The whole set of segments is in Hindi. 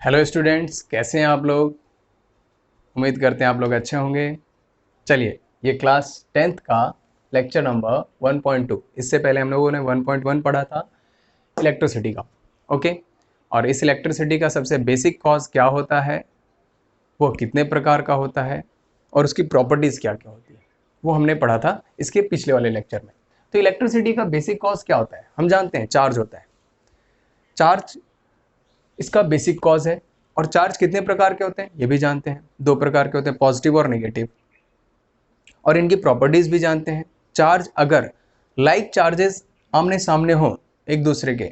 हेलो स्टूडेंट्स, कैसे हैं आप लोग। उम्मीद करते हैं आप लोग अच्छे होंगे। चलिए, ये क्लास 10th का लेक्चर नंबर 1.2। इससे पहले हम लोगों ने 1.1 पढ़ा था इलेक्ट्रिसिटी का। ओके, और इस इलेक्ट्रिसिटी का सबसे बेसिक कॉज क्या होता है, वो कितने प्रकार का होता है और उसकी प्रॉपर्टीज़ क्या क्या होती है, वो हमने पढ़ा था इसके पिछले वाले लेक्चर में। तो इलेक्ट्रिसिटी का बेसिक कॉज क्या होता है, हम जानते हैं चार्ज होता है। चार्ज इसका बेसिक कॉज है। और चार्ज कितने प्रकार के होते हैं ये भी जानते हैं, दो प्रकार के होते हैं, पॉजिटिव और नेगेटिव। और इनकी प्रॉपर्टीज भी जानते हैं। चार्ज अगर लाइक चार्जेस आमने सामने हो एक दूसरे के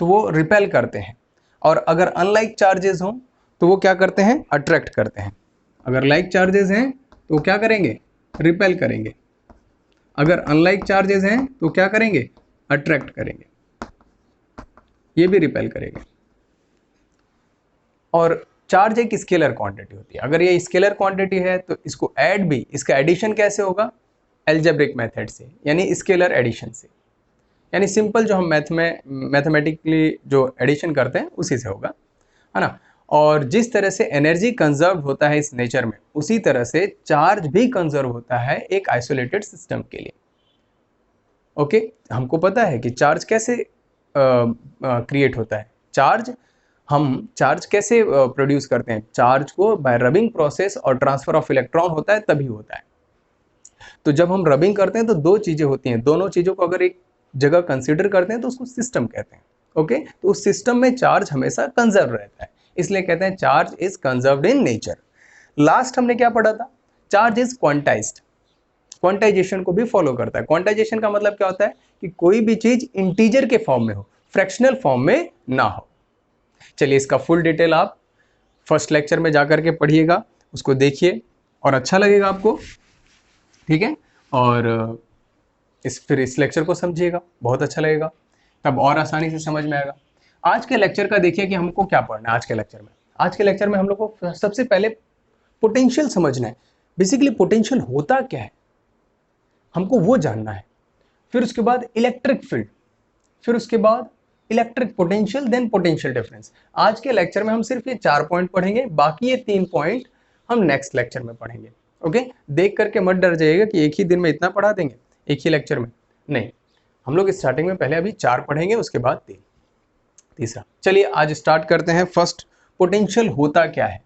तो वो रिपेल करते हैं, और अगर अनलाइक चार्जेस हो तो वो क्या करते हैं, अट्रैक्ट करते हैं। अगर लाइक चार्जेस हैं तो क्या करेंगे, रिपेल करेंगे। अगर अनलाइक चार्जेस हैं तो क्या करेंगे, अट्रैक्ट करेंगे। ये भी रिपेल करेंगे। और चार्ज एक स्केलर क्वांटिटी होती है। अगर ये स्केलर क्वांटिटी है तो इसको ऐड भी, इसका एडिशन कैसे होगा, एल्जेब्रिक मेथड से, यानी स्केलर एडिशन से। यानी सिंपल जो हम मैथमेटिकली जो एडिशन करते हैं उसी से होगा, है ना। और जिस तरह से एनर्जी कंजर्व होता है इस नेचर में, उसी तरह से चार्ज भी कंजर्व होता है एक आइसोलेटेड सिस्टम के लिए। ओके, हमको पता है कि चार्ज कैसे क्रिएट होता है। हम चार्ज कैसे प्रोड्यूस करते हैं, चार्ज को बाय रबिंग प्रोसेस और ट्रांसफर ऑफ इलेक्ट्रॉन होता है तभी होता है। तो जब हम रबिंग करते हैं तो दो चीजें होती हैं, दोनों चीजों को अगर एक जगह कंसीडर करते हैं तो उसको सिस्टम कहते हैं। ओके, तो उस सिस्टम में चार्ज हमेशा कंजर्व रहता है, इसलिए कहते हैं charge is conserved in nature. Last हमने क्या पढ़ा था, चार्ज इज क्वांटाइज्ड। क्वांटाइजेशन को भी फॉलो करता है। क्वांटाइजेशन का मतलब क्या होता है कि कोई भी चीज इंटीजर के फॉर्म में हो, फ्रैक्शनल फॉर्म में ना हो। चलिए, इसका फुल डिटेल आप फर्स्ट लेक्चर में जाकर के पढ़िएगा, उसको देखिए और अच्छा लगेगा आपको, ठीक है। और फिर इस लेक्चर को समझिएगा, बहुत अच्छा लगेगा, तब और आसानी से समझ में आएगा। आज के लेक्चर का देखिए कि हमको क्या पढ़ना है। आज के लेक्चर में हम लोग को सबसे पहले पोटेंशियल समझना है। बेसिकली पोटेंशियल होता क्या है हमको वो जानना है। फिर उसके बाद इलेक्ट्रिक फील्ड, फिर उसके बाद electric potential, then potential difference. आज के लेक्चर में हम सिर्फ ये 4 पॉइंट पढ़ेंगे, बाकी ये 3 पॉइंट हम नेक्स्ट लेक्चर में पढ़ेंगे। ओके, देख करके मत डर जाइएगा कि एक ही दिन में इतना पढ़ा देंगे, एक ही लेक्चर में नहीं। हम लोग स्टार्टिंग में पहले अभी 4 पढ़ेंगे, उसके बाद 3 तीसरा। चलिए आज स्टार्ट करते हैं। फर्स्ट, पोटेंशियल होता क्या है।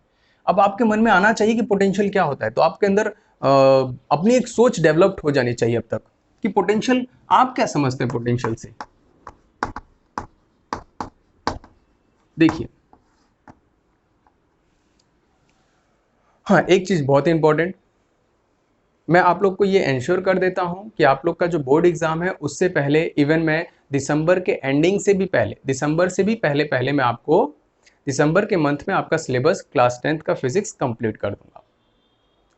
अब आपके मन में आना चाहिए कि पोटेंशियल क्या होता है, तो आपके अंदर अपनी एक सोच डेवलप्ड हो जानी चाहिए अब तक कि पोटेंशियल आप क्या समझते हैं पोटेंशियल से। देखिए, हाँ, एक चीज बहुत इंपॉर्टेंट, मैं आप लोग को ये इंश्योर कर देता हूं कि आप लोग का जो बोर्ड एग्जाम है उससे पहले, इवन मैं दिसंबर के एंडिंग से भी पहले, दिसंबर से भी पहले पहले मैं आपको दिसंबर के मंथ में आपका सिलेबस क्लास 10th का फिजिक्स कंप्लीट कर दूंगा।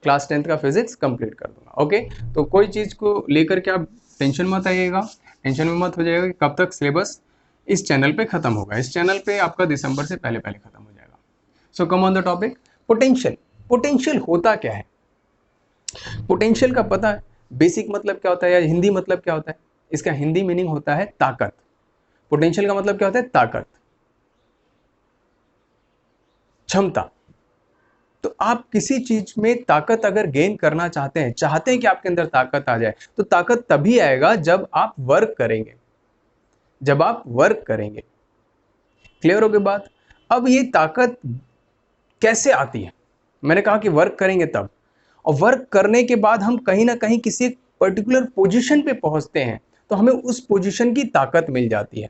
क्लास 10th का फिजिक्स कंप्लीट कर दूंगा। ओके, तो कोई चीज को लेकर के आप टेंशन मत आइएगा, टेंशन में मत हो जाएगा कि कब तक सिलेबस इस चैनल पे खत्म होगा। इस चैनल पे आपका दिसंबर से पहले पहले खत्म हो जाएगा। So come on the topic potential. Potential होता क्या है, पोटेंशियल का पता है बेसिक मतलब क्या होता है या हिंदी मतलब क्या होता है। इसका हिंदी मीनिंग होता है ताकत। पोटेंशियल का मतलब क्या होता है, ताकत, क्षमता। तो आप किसी चीज में ताकत अगर गेन करना चाहते हैं, कि आपके अंदर ताकत आ जाए, तो ताकत तभी आएगा जब आप वर्क करेंगे, जब आप वर्क करेंगे। क्लियर हो गई बात। अब ये ताकत कैसे आती है, मैंने कहा कि वर्क करेंगे तब, और वर्क करने के बाद हम कहीं ना कहीं किसी एक पर्टिकुलर पोजीशन पे पहुंचते हैं, तो हमें उस पोजीशन की ताकत मिल जाती है।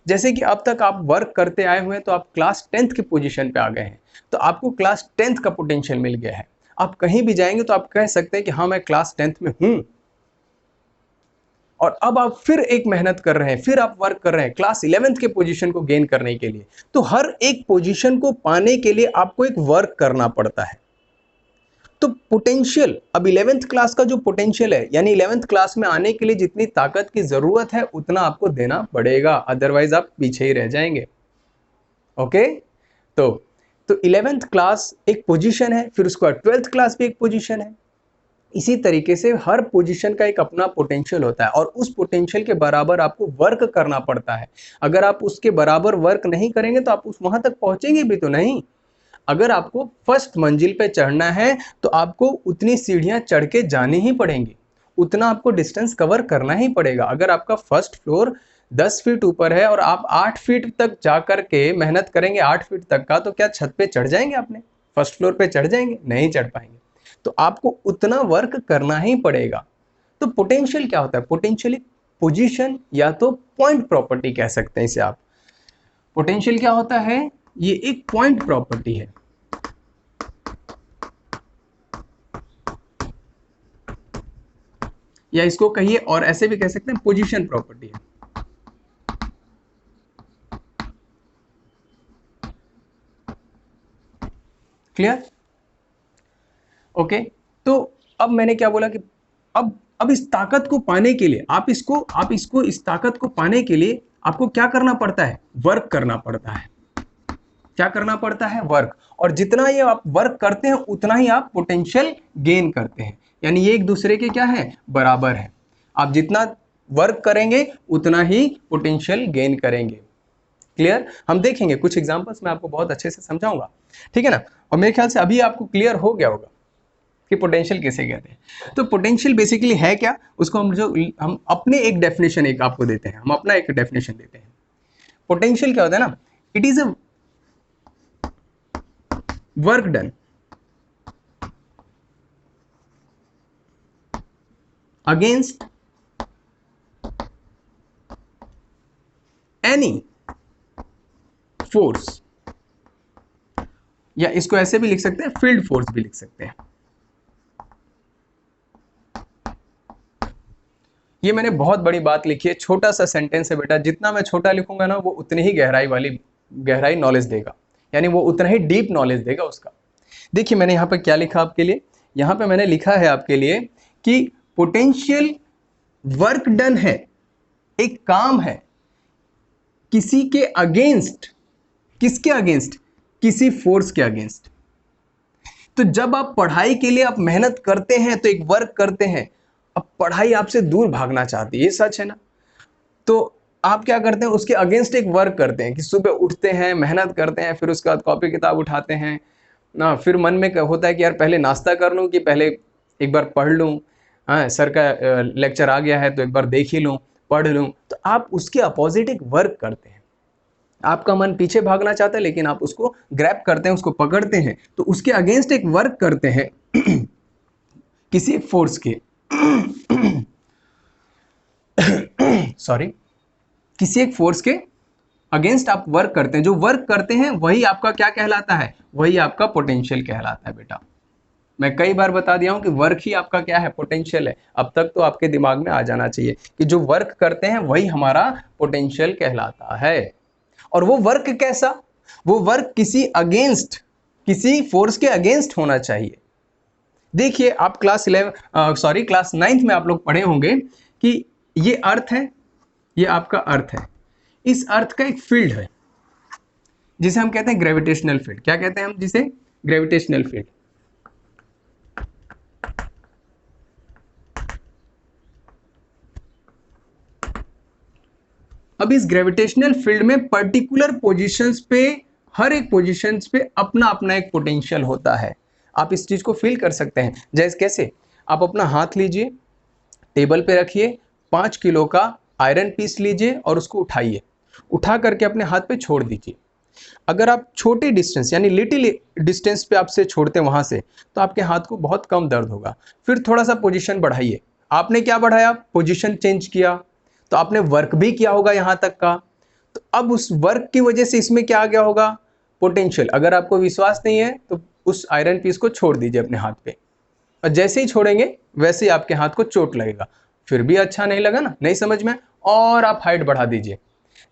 जैसे कि अब तक आप वर्क करते आए हुए हैं, तो आप क्लास 10th की पोजीशन पे आ गए हैं, तो आपको क्लास 10th का पोटेंशियल मिल गया है। आप कहीं भी जाएंगे तो आप कह सकते हैं कि हाँ, मैं क्लास 10th में हूं। और अब आप फिर एक मेहनत कर रहे हैं, फिर आप वर्क कर रहे हैं क्लास 11th के पोजीशन को गेन करने के लिए। तो हर एक पोजीशन को पाने के लिए आपको एक वर्क करना पड़ता है। तो पोटेंशियल, अब 11th क्लास का जो पोटेंशियल है, यानी 11th क्लास में आने के लिए जितनी ताकत की जरूरत है उतना आपको देना पड़ेगा, अदरवाइज आप पीछे ही रह जाएंगे। ओके, तो 11th क्लास एक पोजीशन है, फिर उसके बाद 12th क्लास भी एक पोजीशन है। इसी तरीके से हर पोजीशन का एक अपना पोटेंशियल होता है और उस पोटेंशियल के बराबर आपको वर्क करना पड़ता है। अगर आप उसके बराबर वर्क नहीं करेंगे तो आप उस वहां तक पहुंचेंगे भी तो नहीं। अगर आपको फर्स्ट मंजिल पे चढ़ना है तो आपको उतनी सीढ़ियां चढ़ के जानी ही पड़ेंगी, उतना आपको डिस्टेंस कवर करना ही पड़ेगा। अगर आपका फर्स्ट फ्लोर 10 फीट ऊपर है और आप 8 फीट तक जाकर के मेहनत करेंगे 8 फीट तक का, तो क्या छत पे चढ़ जाएंगे? अपने फर्स्ट फ्लोर पे चढ़ जाएंगे? नहीं चढ़ पाएंगे। तो आपको उतना वर्क करना ही पड़ेगा। तो पोटेंशियल क्या होता है? पोटेंशियल एक पोजीशन या तो पॉइंट प्रॉपर्टी कह सकते हैं इसे आप। पोटेंशियल क्या होता है? ये एक पॉइंट प्रॉपर्टी है। या इसको कहिए और ऐसे भी कह सकते हैं पोजीशन प्रॉपर्टी है। क्लियर? ओके, तो अब मैंने क्या बोला कि अब इस ताकत को पाने के लिए आप इसको इस ताकत को पाने के लिए आपको क्या करना पड़ता है? वर्क करना पड़ता है। क्या करना पड़ता है? वर्क। और जितना ये आप वर्क करते हैं उतना ही आप पोटेंशियल गेन करते हैं। यानी ये एक दूसरे के क्या है? बराबर है। आप जितना वर्क करेंगे उतना ही पोटेंशियल गेन करेंगे। क्लियर? हम देखेंगे कुछ एग्जांपल्स में आपको बहुत अच्छे से समझाऊंगा, ठीक है ना। और मेरे ख्याल से अभी आपको क्लियर हो गया होगा कि पोटेंशियल किसे कहते हैं। तो पोटेंशियल बेसिकली है क्या, उसको हम अपने एक डेफिनेशन एक आपको देते हैं, हम अपना एक डेफिनेशन देते हैं। पोटेंशियल क्या होता है ना, it is a work done against any force, या इसको ऐसे भी लिख सकते हैं, फील्ड फोर्स भी लिख सकते हैं। ये मैंने बहुत बड़ी बात लिखी है, छोटा सा सेंटेंस है बेटा, जितना मैं छोटा लिखूंगा ना वो उतनी ही गहराई नॉलेज देगा, यानी वो उतना ही डीप नॉलेज देगा उसका। देखिए मैंने यहाँ पे क्या लिखा आपके लिए, यहाँ पे मैंने लिखा है आपके लिए कि पोटेंशियल वर्क डन है, एक काम है किसी के अगेंस्ट। किसके अगेंस्ट? किसी फोर्स के अगेंस्ट। तो जब आप पढ़ाई के लिए आप मेहनत करते हैं तो एक वर्क करते हैं, अब पढ़ाई आपसे दूर भागना चाहती है, ये सच है ना। तो आप क्या करते हैं? उसके अगेंस्ट एक वर्क करते हैं कि सुबह उठते हैं, मेहनत करते हैं, फिर उसके बाद कॉपी किताब उठाते हैं ना, फिर मन में होता है कि यार पहले नाश्ता कर लूं कि पहले एक बार पढ़ लूं, हाँ सर का लेक्चर आ गया है तो एक बार देख ही लूं, पढ़ लूं। तो आप उसके अपोजिट एक वर्क करते हैं। आपका मन पीछे भागना चाहता है लेकिन आप उसको ग्रैब करते हैं, उसको पकड़ते हैं, तो उसके अगेंस्ट एक वर्क करते हैं किसी फोर्स के सॉरी, किसी एक फोर्स के अगेंस्ट आप वर्क करते हैं। जो वर्क करते हैं वही आपका क्या कहलाता है? वही आपका पोटेंशियल कहलाता है बेटा। मैं कई बार बता दिया हूं कि वर्क ही आपका क्या है? पोटेंशियल है। अब तक तो आपके दिमाग में आ जाना चाहिए कि जो वर्क करते हैं वही हमारा पोटेंशियल कहलाता है। और वो वर्क कैसा? वो वर्क किसी अगेंस्ट, किसी फोर्स के अगेंस्ट होना चाहिए। देखिए आप क्लास 9th में आप लोग पढ़े होंगे कि ये अर्थ है, ये आपका अर्थ है, इस अर्थ का एक फील्ड है जिसे हम कहते हैं ग्रेविटेशनल फील्ड। क्या कहते हैं हम जिसे? Gravitational field. अब इस ग्रेविटेशनल फील्ड में पर्टिकुलर पोजीशंस पे, हर एक पोजीशंस पे अपना अपना एक पोटेंशियल होता है। आप इस चीज को फील कर सकते हैं। जैसे कैसे? आप अपना हाथ लीजिए, टेबल पे रखिए, 5 किलो का आयरन पीस लीजिए और उसको उठाइए, उठा करके अपने हाथ पे छोड़ दीजिए। अगर आप छोटे डिस्टेंस यानी लिटिल डिस्टेंस पे आपसे छोड़ते हैं वहां से, तो आपके हाथ को बहुत कम दर्द होगा। फिर थोड़ा सा पोजीशन बढ़ाइए, आपने क्या बढ़ाया? पोजीशन चेंज किया, तो आपने वर्क भी किया होगा यहां तक का। तो अब उस वर्क की वजह से इसमें क्या आ गया होगा? पोटेंशियल। अगर आपको विश्वास नहीं है तो उस आयरन पीस को छोड़ दीजिए अपने हाथ पे, और जैसे ही छोड़ेंगे वैसे ही आपके हाथ को चोट लगेगा। फिर भी अच्छा नहीं लगा ना, नहीं समझ में, और आप हाइट बढ़ा दीजिए।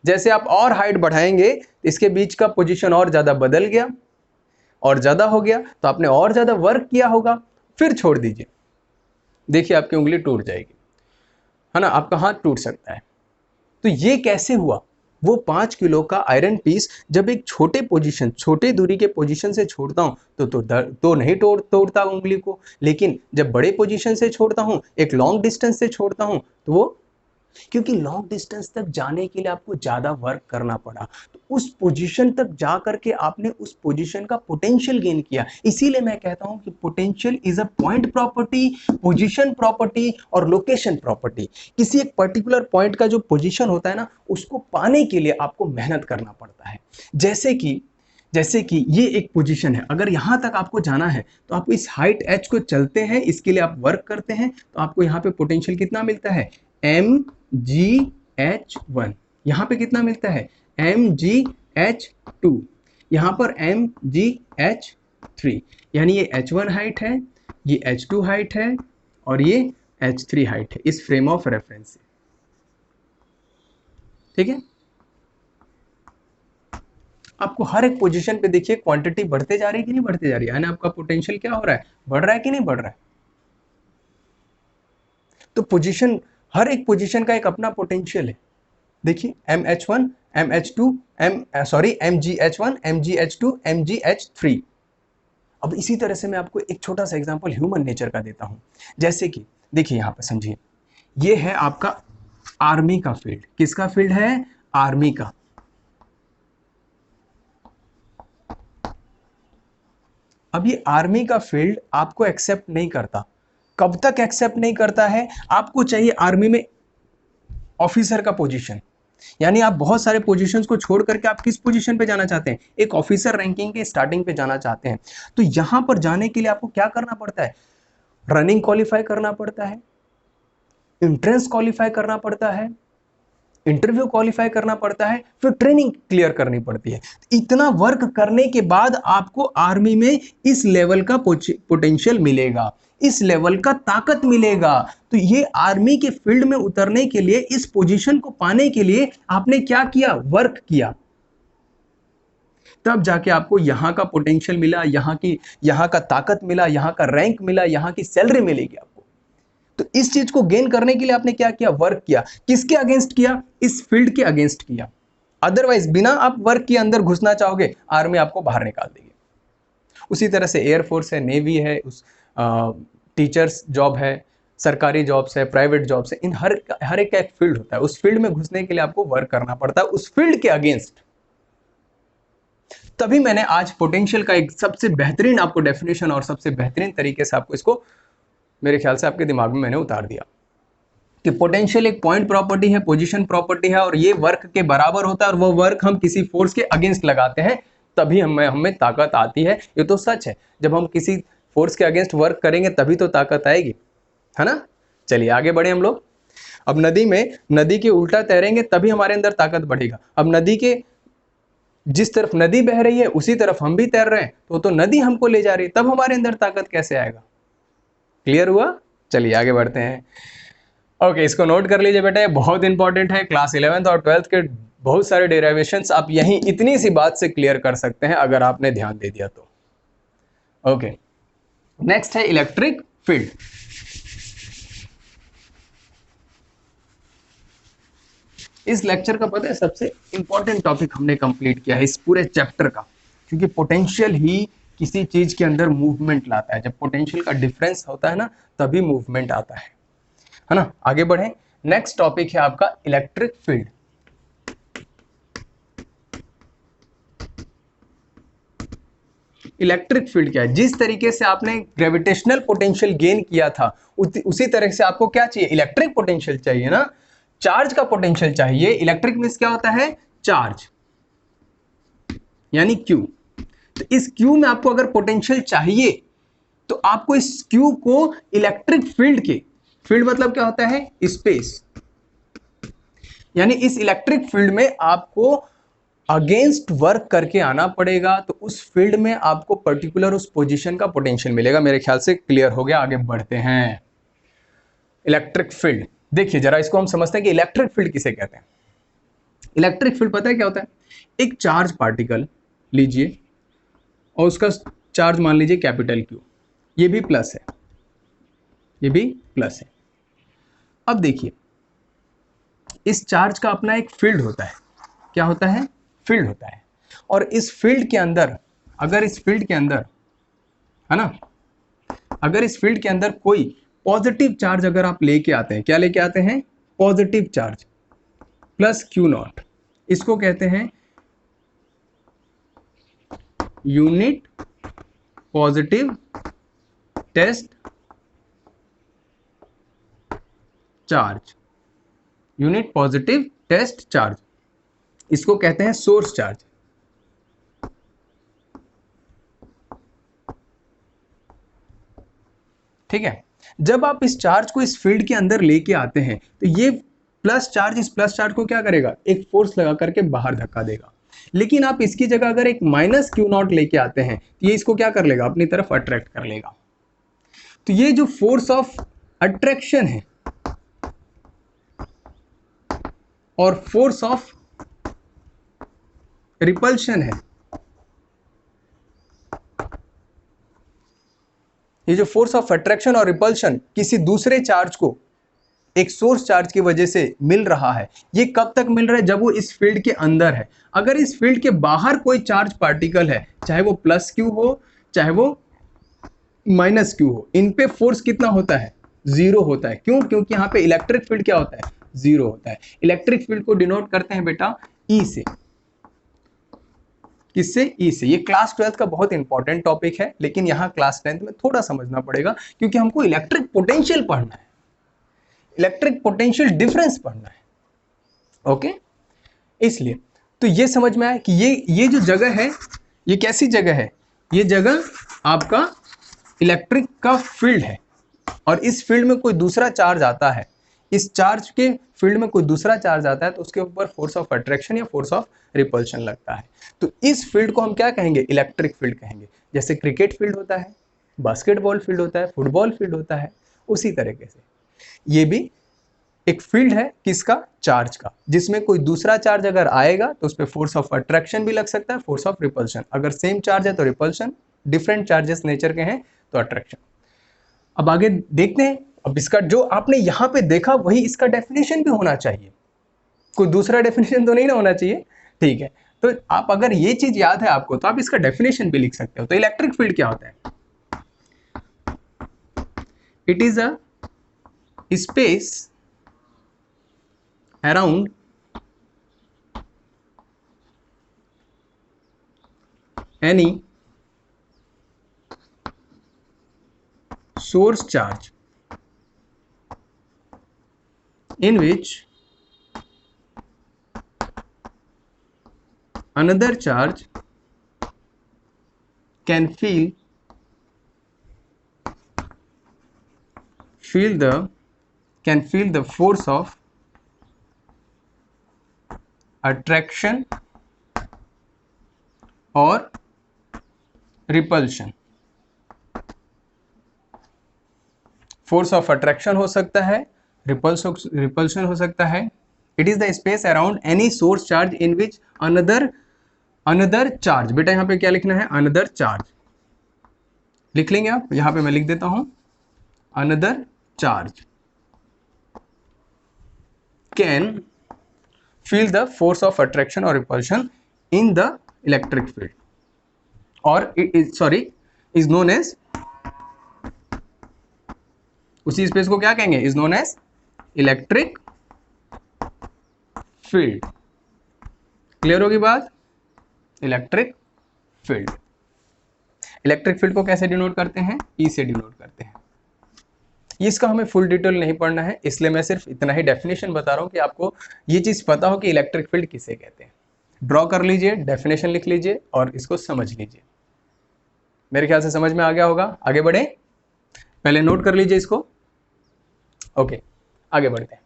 जैसे आप और हाइट बढ़ाएंगे इसके बीच का पोजीशन और ज्यादा बदल गया और ज्यादा हो गया, तो आपने और ज्यादा वर्क किया होगा। फिर छोड़ दीजिए, देखिए आपकी उंगली टूट जाएगी, है ना, आपका हाथ टूट सकता है। तो ये कैसे हुआ? वो 5 किलो का आयरन पीस जब एक छोटे दूरी के पोजीशन से छोड़ता हूँ तो नहीं तोड़ता उंगली को, लेकिन जब बड़े पोजीशन से छोड़ता हूँ, एक लॉन्ग डिस्टेंस से छोड़ता हूँ, तो वो, क्योंकि लॉन्ग डिस्टेंस तक जाने के लिए आपको ज़्यादा वर्क करना पड़ा, तो उस पोजीशन तक जा करके आपने उस पोजीशन का पोटेंशियल गेन किया। इसीलिए मैं कहता हूं कि potential is a point property, position property और लोकेशन प्रॉपर्टी। किसी एक पर्टिकुलर पॉइंट का जो पोजीशन होता है ना, उसको पाने के लिए आपको मेहनत करना पड़ता है। जैसे कि ये एक पोजीशन है, अगर यहाँ तक आपको जाना है तो आप इस हाइट h को चलते हैं, इसके लिए आप वर्क करते हैं, तो आपको यहाँ पे पोटेंशियल कितना मिलता है, mgh1। यहाँ पे कितना मिलता है, mgh2। यहाँ पर mgh3। यानी ये h1 हाइट है, ये h2 हाइट है और ये h3 हाइट है इस फ्रेम ऑफ रेफरेंस से। ठीक है, आपको हर एक पोजीशन पे देखिए क्वांटिटी बढ़ते जा रही है कि नहीं बढ़ते जा रही है, यानी आपका पोटेंशियल क्या हो रहा है, बढ़ रहा है कि नहीं बढ़ रहा है। तो पोजीशन, हर एक पोजीशन का एक अपना पोटेंशियल है। देखिए mh1, mh2, mgh1, mgh2, mgh3। अब इसी तरह से मैं आपको एक छोटा सा एग्जांपल ह्यूमन नेचर का देता हूं। जैसे कि देखिए यहां पर समझिए, ये है आपका आर्मी का फील्ड। किसका फील्ड है, आर्मी का। अब ये आर्मी का फील्ड आपको एक्सेप्ट नहीं करता। कब तक एक्सेप्ट नहीं करता है, आपको चाहिए आर्मी में ऑफिसर का पोजीशन, यानी आप बहुत सारे पोजीशंस को छोड़ करके आप किस पोजीशन पे जाना चाहते हैं, एक ऑफिसर रैंकिंग के स्टार्टिंग पे जाना चाहते हैं। तो यहां पर जाने के लिए आपको क्या करना पड़ता है, रनिंग क्वालिफाई करना पड़ता है, एंट्रेंस क्वालिफाई करना पड़ता है, इंटरव्यू क्वालिफाई करना पड़ता है, फिर ट्रेनिंग क्लियर करनी पड़ती है। इतना वर्क करने के बाद आपको आर्मी में इस लेवल का पोटेंशियल मिलेगा, इस लेवल का ताकत मिलेगा। तो ये आर्मी के फील्ड में उतरने के लिए, इस पोजीशन को पाने के लिए आपने क्या किया, वर्क किया, तब जाके आपको यहां का पोटेंशियल मिला, यहां का ताकत मिला, यहां का रैंक मिला, यहां की सैलरी मिलेगी आपको। तो इस चीज को गेन करने के लिए आपने क्या किया, वर्क किया। किसके अगेंस्ट किया, इस फील्ड के अगेंस्ट किया। अदरवाइज बिना आप वर्क के अंदर घुसना चाहोगे, आर्मी आपको बाहर निकाल देगी। उसी तरह से एयरफोर्स है, नेवी है, टीचर्स जॉब है, सरकारी जॉब्स है, प्राइवेट जॉब्स है, इन हर एक का एक फील्ड होता है। उस फील्ड में घुसने के लिए आपको वर्क करना पड़ता है, उस फील्ड के अगेंस्ट। तभी मैंने आज पोटेंशियल का एक सबसे बेहतरीन आपको डेफिनेशन और सबसे बेहतरीन तरीके से आपको इसको, मेरे ख्याल से आपके दिमाग में मैंने उतार दिया कि पोटेंशियल एक पॉइंट प्रॉपर्टी है, पोजीशन प्रॉपर्टी है, और ये वर्क के बराबर होता है, और वो वर्क हम किसी फोर्स के अगेंस्ट लगाते हैं तभी हमें ताकत आती है। ये तो सच है, जब हम किसी फोर्स के अगेंस्ट वर्क करेंगे तभी तो ताकत आएगी, है ना। चलिए आगे बढ़े हम लोग। अब नदी के उल्टा तैरेंगे तभी हमारे अंदर ताकत बढ़ेगा। अब नदी के जिस तरफ नदी बह रही है उसी तरफ हम भी तैर रहे हैं, तो नदी हमको ले जा रही है, तब हमारे अंदर ताकत कैसे आएगा। क्लियर हुआ, चलिए आगे बढ़ते हैं। ओके, इसको नोट कर लीजिए बेटा, ये बहुत इंपॉर्टेंट है। क्लास 11th और 12th के बहुत सारे डेरिवेशंस आप यहीं इतनी सी बात से क्लियर कर सकते हैं अगर आपने ध्यान दे दिया तो। ओके, नेक्स्ट है इलेक्ट्रिक फील्ड। इस लेक्चर का पता है सबसे इंपॉर्टेंट टॉपिक हमने कंप्लीट किया है इस पूरे चैप्टर का, क्योंकि पोटेंशियल ही किसी चीज के अंदर मूवमेंट लाता है। जब पोटेंशियल का डिफरेंस होता है ना, तभी मूवमेंट आता है ना। आगे बढ़े, नेक्स्ट टॉपिक है आपका इलेक्ट्रिक फील्ड। इलेक्ट्रिक फील्ड क्या है, जिस तरीके से आपने ग्रेविटेशनल पोटेंशियल गेन किया था उसी तरह से आपको क्या चाहिए, इलेक्ट्रिक पोटेंशियल चाहिए ना, चार्ज का पोटेंशियल चाहिए। इलेक्ट्रिक मींस क्या होता है, चार्ज यानी क्यू। तो इस क्यू में आपको अगर पोटेंशियल चाहिए तो आपको इस क्यू को इलेक्ट्रिक फील्ड के, फील्ड मतलब क्या होता है, स्पेस, यानी इस इलेक्ट्रिक फील्ड में आपको अगेंस्ट वर्क करके आना पड़ेगा, तो उस फील्ड में आपको पर्टिकुलर उस पोजीशन का पोटेंशियल मिलेगा। मेरे ख्याल से क्लियर हो गया, आगे बढ़ते हैं। इलेक्ट्रिक फील्ड देखिए जरा, इसको हम समझते हैं कि इलेक्ट्रिक फील्ड किसे कहते हैं। इलेक्ट्रिक फील्ड पता है क्या होता है, एक चार्ज पार्टिकल लीजिए और उसका चार्ज मान लीजिए कैपिटल क्यू, ये भी प्लस है, ये भी प्लस है। अब देखिए इस चार्ज का अपना एक फील्ड होता है, क्या होता है, फील्ड होता है। और इस फील्ड के अंदर, अगर इस फील्ड के अंदर, है ना, अगर इस फील्ड के अंदर कोई पॉजिटिव चार्ज अगर आप लेके आते हैं, क्या लेके आते हैं, positive charge plus Q naught, इसको कहते हैं unit positive test charge, unit positive test charge, इसको कहते हैं सोर्स चार्ज। ठीक है, जब आप इस चार्ज को इस फील्ड के अंदर लेके आते हैं तो ये प्लस चार्ज इस प्लस चार्ज को क्या करेगा, एक फोर्स लगा करके बाहर धक्का देगा। लेकिन आप इसकी जगह अगर एक माइनस क्यू नॉट लेके आते हैं तो ये इसको क्या कर लेगा, अपनी तरफ अट्रैक्ट कर लेगा। तो ये जो फोर्स ऑफ अट्रैक्शन है और फोर्स ऑफ रिपल्शन है, ये जो फोर्स ऑफ अट्रैक्शन और रिपल्शन किसी दूसरे चार्ज को एक सोर्स चार्ज की वजह से मिल रहा है, ये कब तक मिल रहा है, जब वो इस फील्ड के अंदर है। अगर इस फील्ड के बाहर कोई चार्ज पार्टिकल है, चाहे वो प्लस क्यू हो चाहे वो माइनस क्यू हो, इन पे फोर्स कितना होता है, जीरो होता है। क्यों, क्योंकि यहाँ पे इलेक्ट्रिक फील्ड क्या होता है, जीरो होता है। इलेक्ट्रिक फील्ड को डिनोट करते हैं बेटा ई से, किससे, ई से। ये क्लास 12th का बहुत इंपॉर्टेंट टॉपिक है, लेकिन यहाँ क्लास 10th में थोड़ा समझना पड़ेगा, क्योंकि हमको इलेक्ट्रिक पोटेंशियल पढ़ना है, इलेक्ट्रिक पोटेंशियल डिफरेंस पढ़ना है। ओके, इसलिए तो ये समझ में आया कि ये जो जगह है, ये कैसी जगह है, ये जगह आपका इलेक्ट्रिक का फील्ड है। और इस फील्ड में कोई दूसरा चार्ज आता है, इस चार्ज के फील्ड में कोई दूसरा चार्ज आता है, तो उसके ऊपर फोर्स ऑफ अट्रैक्शन या फोर्स ऑफ रिपल्शन लगता है। तो इस फील्ड को हम क्या कहेंगे, इलेक्ट्रिक फील्ड कहेंगे। जैसे क्रिकेट फील्ड होता है, बास्केटबॉल फील्ड होता है, फुटबॉल फील्ड होता है, उसी तरीके से ये भी एक फील्ड है किसका, चार्ज का, जिसमें कोई दूसरा चार्ज अगर आएगा तो उस पर फोर्स ऑफ अट्रैक्शन भी लग सकता है, फोर्स ऑफ रिपल्शन। अगर सेम चार्ज है तो रिपल्शन, डिफरेंट चार्जेस नेचर के हैं तो अट्रैक्शन। अब आगे देखते हैं। अब इसका जो आपने यहां पे देखा वही इसका डेफिनेशन भी होना चाहिए, कोई दूसरा डेफिनेशन तो नहीं ना होना चाहिए। ठीक है, तो आप अगर ये चीज याद है आपको तो आप इसका डेफिनेशन भी लिख सकते हो। तो इलेक्ट्रिक फील्ड क्या होता है, it is a space around any source charge in which another charge can feel the force of attraction और रिपल्शन। फोर्स ऑफ अट्रैक्शन हो सकता है, रिपल्शन हो सकता है। It is the space around any source charge in which another charge, बेटा यहां पे क्या लिखना है, अनदर चार्ज लिख लेंगे आप, यहां पे मैं लिख देता हूं, another charge can feel the force of attraction और repulsion in the electric field, और इज नोन एज, उसी स्पेस को क्या कहेंगे, is known as electric field. Clear होगी बात, इलेक्ट्रिक फील्ड। इलेक्ट्रिक फील्ड को कैसे डिनोट करते हैं, ई से डिनोट करते हैं। इसका हमें फुल डिटेल नहीं पढ़ना है, इसलिए मैं सिर्फ इतना ही डेफिनेशन बता रहा हूं कि आपको ये चीज पता हो कि इलेक्ट्रिक फील्ड किसे कहते हैं। ड्रॉ कर लीजिए, डेफिनेशन लिख लीजिए और इसको समझ लीजिए। मेरे ख्याल से समझ में आ गया होगा। आगे बढ़े, पहले नोट कर लीजिए इसको। ओके, आगे बढ़ते हैं।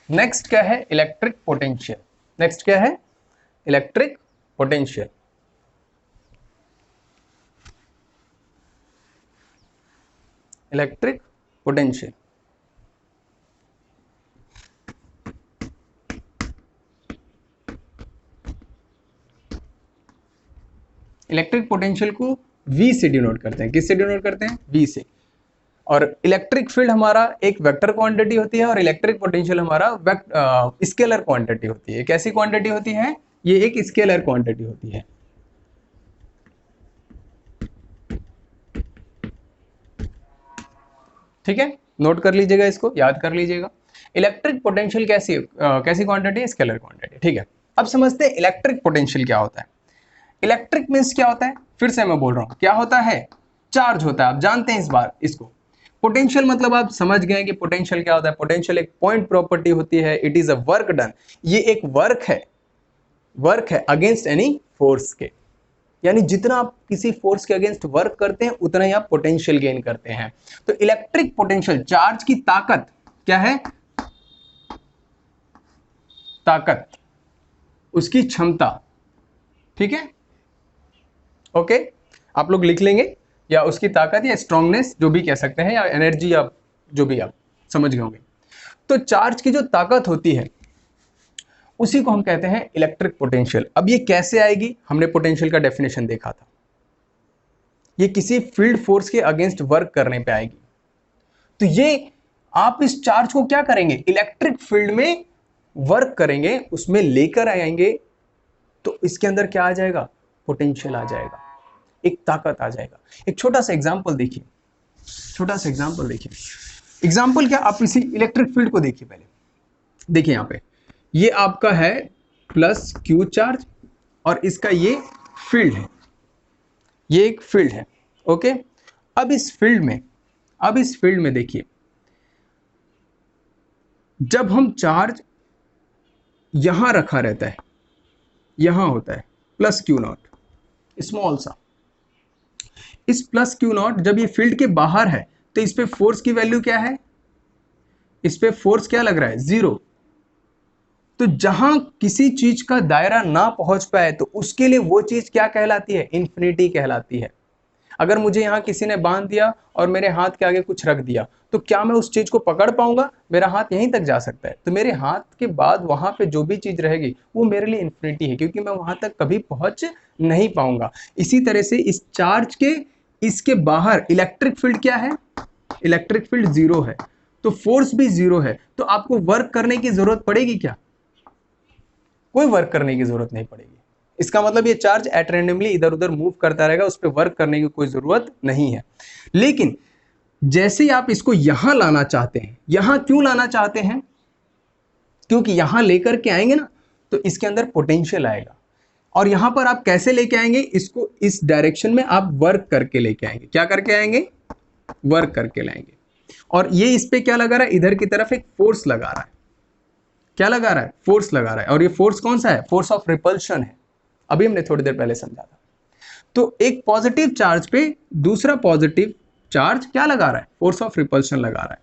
नेक्स्ट क्या है, इलेक्ट्रिक पोटेंशियल। नेक्स्ट क्या है, electric potential. Electric potential, electric potential को V से डिनोट करते हैं। किससे डिनोट करते हैं? V से। और इलेक्ट्रिक फील्ड हमारा एक वेक्टर क्वांटिटी होती है और इलेक्ट्रिक पोटेंशियल हमारा स्केलर क्वांटिटी होती है। कैसी क्वांटिटी होती है? ये एक स्केलर क्वांटिटी होती है। ठीक है, नोट कर लीजिएगा, इसको याद कर लीजिएगा। इलेक्ट्रिक पोटेंशियल कैसी क्वांटिटी है? Scalar quantity. ठीक है, अब समझते हैं इलेक्ट्रिक पोटेंशियल क्या होता है। इलेक्ट्रिक मींस क्या होता है? फिर से मैं बोल रहा हूं, क्या होता है? चार्ज होता है। आप जानते हैं इस बार इसको। पोटेंशियल मतलब आप समझ गए कि पोटेंशियल क्या होता है। पोटेंशियल एक पॉइंट प्रॉपर्टी होती है। It is a work done. ये एक वर्क है अगेंस्ट एनी फोर्स के, यानी जितना आप किसी फोर्स के अगेंस्ट वर्क करते हैं उतना ही आप पोटेंशियल गेन करते हैं। तो इलेक्ट्रिक पोटेंशियल चार्ज की ताकत क्या है? ताकत, उसकी क्षमता। ठीक है, ओके, आप लोग लिख लेंगे, या उसकी ताकत या स्ट्रांगनेस जो भी कह सकते हैं, या एनर्जी, या जो भी आप समझ गए होंगे। तो चार्ज की जो ताकत होती है उसी को हम कहते हैं इलेक्ट्रिक पोटेंशियल। अब ये कैसे आएगी? हमने पोटेंशियल का डेफिनेशन देखा था। ये किसी फील्ड फोर्स के अगेंस्ट वर्क करने पे आएगी। तो ये आप इस चार्ज को क्या करेंगे? इलेक्ट्रिक फील्ड में वर्क करेंगे, उसमें लेकर आएंगे, तो इसके अंदर क्या आ जाएगा? पोटेंशियल आ जाएगा, एक ताकत आ जाएगा। एक छोटा सा एग्जांपल देखिए, एग्जांपल क्या? आप इसी इलेक्ट्रिक फील्ड को देखिए। पहले देखिए, यहां पे ये आपका है प्लस क्यू चार्ज और इसका ये फील्ड है, ये एक फील्ड है। ओके, अब इस फील्ड में देखिए, जब हम चार्ज यहां रखा रहता है, यहां होता है प्लस क्यू नॉट, स्मॉल सा। इस प्लस क्यू नॉट जब ये फील्ड के बाहर है तो इस पे फोर्स की वैल्यू क्या है? इस पे फोर्स क्या लग रहा है? 0। तो जहां किसी चीज का दायरा ना पहुंच पाए तो उसके लिए वो चीज क्या कहलाती है? इन्फिनिटी कहलाती है। अगर मुझे यहां किसी ने बांध दिया और मेरे हाथ के आगे कुछ रख दिया, तो क्या मैं उस चीज को पकड़ पाऊंगा? मेरा हाथ यहीं तक जा सकता है। तो मेरे हाथ के बाद वहां पे जो भी चीज रहेगी वो मेरे लिए इन्फिनिटी है, क्योंकि मैं वहां तक कभी पहुंच नहीं पाऊंगा। इसी तरह से इस चार्ज के इसके बाहर इलेक्ट्रिक फील्ड क्या है? इलेक्ट्रिक फील्ड 0 है, तो फोर्स भी 0 है। तो आपको वर्क करने की जरूरत पड़ेगी क्या? कोई वर्क करने की जरूरत नहीं पड़ेगी। इसका मतलब ये चार्ज एट रैंडमली इधर उधर मूव करता रहेगा, उस पर वर्क करने की कोई जरूरत नहीं है। लेकिन जैसे ही आप इसको यहां लाना चाहते हैं, यहां क्यों लाना चाहते हैं? क्योंकि यहां लेकर के आएंगे ना तो इसके अंदर पोटेंशियल आएगा, और यहां पर आप कैसे लेके आएंगे? इसको इस डायरेक्शन में आप वर्क करके लेके आएंगे। क्या करके आएंगे? वर्क करके लाएंगे। और ये इस पे क्या लगा रहा है? इधर की तरफ एक फोर्स लगा रहा है। क्या लगा रहा है? फोर्स लगा रहा है। और ये फोर्स कौन सा है? फोर्स ऑफ रिपल्शन है। अभी हमने थोड़ी देर पहले समझा था। तो एक पॉजिटिव चार्ज पे दूसरा पॉजिटिव चार्ज क्या लगा रहा है? फोर्स ऑफ रिपल्शन लगा रहा है।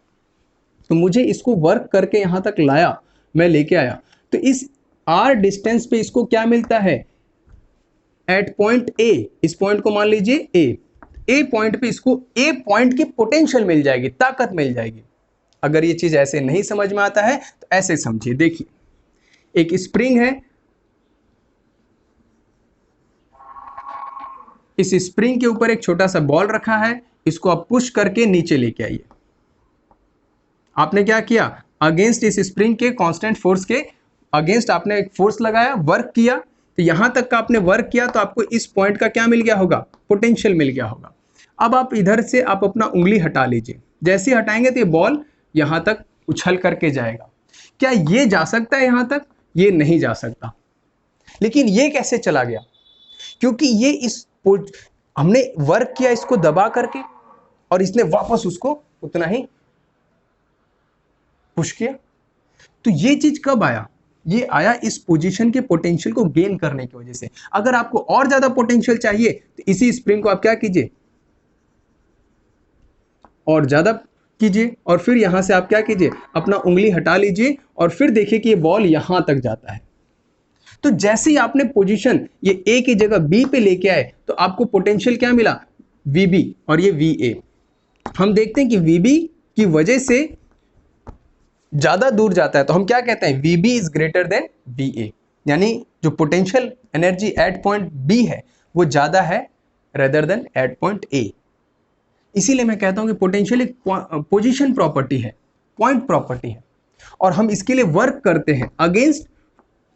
तो मुझे इसको वर्क करके यहां तक लाया, मैं लेके आया, तो इस r डिस्टेंस पे इसको क्या मिलता है? एट पॉइंट A, इस पॉइंट को मान लीजिए A पॉइंट पे इसको A पॉइंट की पोटेंशियल मिल जाएगी, ताकत मिल जाएगी। अगर ये चीज ऐसे नहीं समझ में आता है तो ऐसे समझिए। देखिए, एक स्प्रिंग है, इस स्प्रिंग के ऊपर एक छोटा सा बॉल रखा है, इसको आप पुश करके नीचे लेके आइए। आपने क्या किया? अगेंस्ट इस स्प्रिंग के कांस्टेंट फोर्स के अगेंस्ट आपने एक फोर्स लगाया, वर्क किया। तो यहां तक का आपने वर्क किया तो आपको इस पॉइंट का क्या मिल गया होगा? पोटेंशियल मिल गया होगा। अब आप इधर से आप अपना उंगली हटा लीजिए। जैसे ही हटाएंगे तो ये बॉल यहां तक उछल करके जाएगा। क्या ये जा सकता है यहां तक? ये नहीं जा सकता। लेकिन ये कैसे चला गया? क्योंकि ये हमने वर्क किया इसको दबा करके, और इसने वापस उसको उतना ही पुश किया। तो ये चीज कब आया? ये आया इस पोजीशन के पोटेंशियल को गेन करने की वजह से। अगर आपको और ज्यादा पोटेंशियल चाहिए तो इसी स्प्रिंग को आप क्या कीजिए? और ज्यादा कीजिए, और फिर यहां से आप क्या कीजिए? अपना उंगली हटा लीजिए, और फिर देखिए कि ये बॉल यहां तक जाता है। तो जैसे ही आपने पोजीशन ये A की जगह B पे लेके आए तो आपको पोटेंशियल क्या मिला? VB, और ये VA। हम देखते हैं कि VB की वजह से ज्यादा दूर जाता है, तो हम क्या कहते हैं? VB is greater than VA, यानी जो potential energy at point B है वो ज्यादा है rather than at point A. इसीलिए मैं कहता हूं कि पोटेंशियल एक पोजीशन प्रॉपर्टी है, पॉइंट प्रॉपर्टी है, और हम इसके लिए वर्क करते हैं अगेंस्ट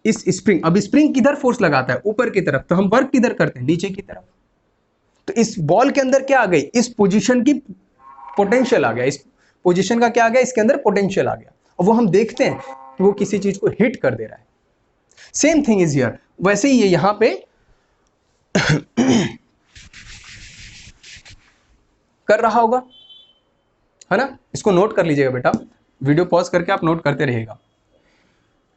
इस स्प्रिंग। अब स्प्रिंग किधर फोर्स लगाता है? ऊपर की तरफ, तो हम वर्क किधर करते हैं? नीचे की तरफ। तो इस बॉल के अंदर क्या आ गई? इस पोजीशन की पोटेंशियल आ गया, इस पोजीशन का क्या आ गया? इसके अंदर पोटेंशियल आ गया, और वो हम देखते हैं कि वो किसी चीज को हिट कर दे रहा है। सेम थिंग इज हियर, वैसे ही ये यहां पे कर रहा होगा, है ना? इसको नोट कर लीजिएगा बेटा, वीडियो पॉज करके आप नोट करते रहिएगा,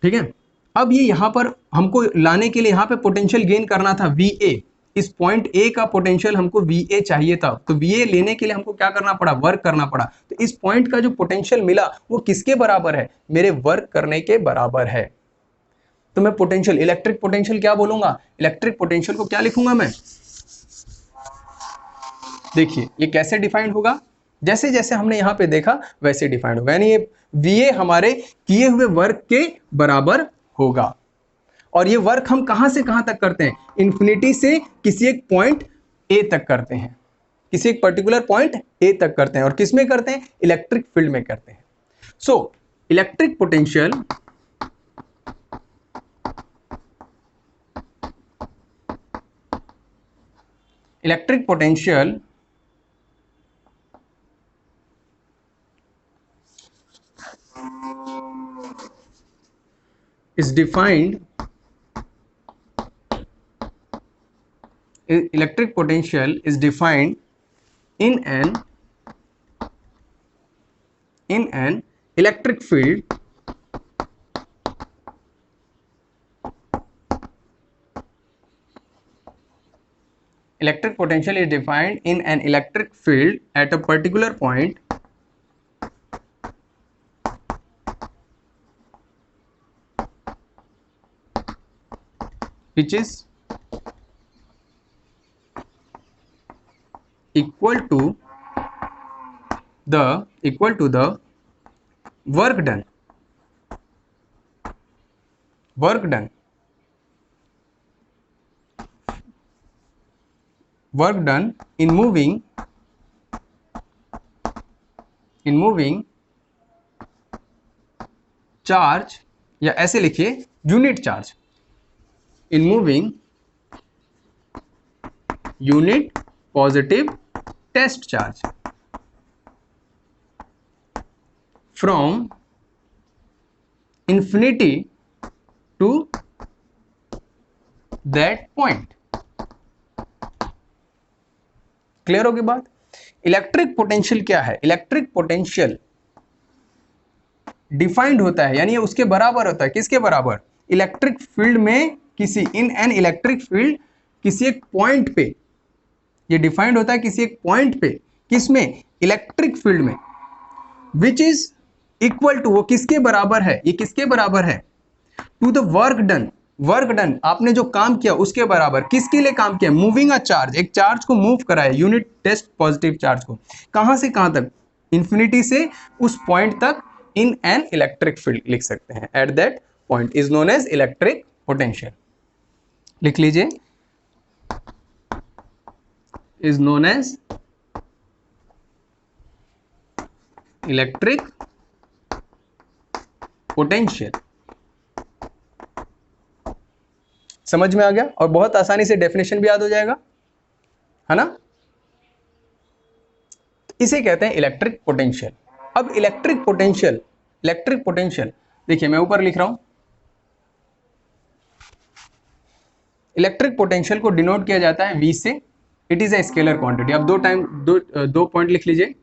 ठीक है? अब ये यहां पर हमको लाने के लिए यहां पे पोटेंशियल गेन करना था VA, इस पॉइंट ए का पोटेंशियल हमको VA चाहिए था, तो VA लेने के लिए हमको क्या करना पड़ा? वर्क करना पड़ा। तो इस पॉइंट का जो पोटेंशियल मिला वो किसके बराबर है? मेरे वर्क करने के बराबर है। तो मैं पोटेंशियल, इलेक्ट्रिक पोटेंशियल क्या बोलूंगा? इलेक्ट्रिक पोटेंशियल को क्या लिखूंगा मैं? देखिए ये कैसे डिफाइंड होगा, जैसे जैसे हमने यहां पे देखा वैसे डिफाइंड होगा, यानी ये VA हमारे किए हुए वर्क के बराबर होगा। और ये वर्क हम कहां से कहां तक करते हैं? इन्फिनिटी से किसी एक पॉइंट ए तक करते हैं, किसी एक पर्टिकुलर पॉइंट ए तक करते हैं। और किस में करते हैं? इलेक्ट्रिक फील्ड में करते हैं। So electric potential is defined, electric potential is defined in an electric field electric potential is defined in an electric field at a particular point which is equal to the work done in moving charge, या ऐसे लिखिए unit charge, in moving unit positive test charge from infinity to that point। Clear होगी बात? इलेक्ट्रिक पोटेंशियल क्या है? इलेक्ट्रिक पोटेंशियल डिफाइंड होता है, यानी उसके बराबर होता है। किसके बराबर? इलेक्ट्रिक फील्ड में किसी, इन एन इलेक्ट्रिक फील्ड, किसी एक पॉइंट पे ये डिफाइंड होता है, किसी एक पॉइंट पे। किसमें? इलेक्ट्रिक फील्ड में। विच इज इक्वल टू, वो किसके बराबर है? ये किसके बराबर है? टू द वर्क डन, आपने जो काम किया उसके बराबर। किसके लिए काम किया? मूविंग अ चार्ज, एक चार्ज को मूव कराया, यूनिट टेस्ट पॉजिटिव चार्ज को। कहां से कहां तक? इंफिनिटी से उस पॉइंट तक, इन एन इलेक्ट्रिक फील्ड लिख सकते हैं। At that point is known as electric potential. लिख लीजिए, is known as electric potential। समझ में आ गया? और बहुत आसानी से डेफिनेशन भी याद हो जाएगा, है ना? इसे कहते हैं इलेक्ट्रिक पोटेंशियल। अब इलेक्ट्रिक पोटेंशियल देखिए मैं ऊपर लिख रहा हूं, इलेक्ट्रिक पोटेंशियल को डिनोट किया जाता है V से। It is a scalar quantity. अब दो पॉइंट लिख लीजिए।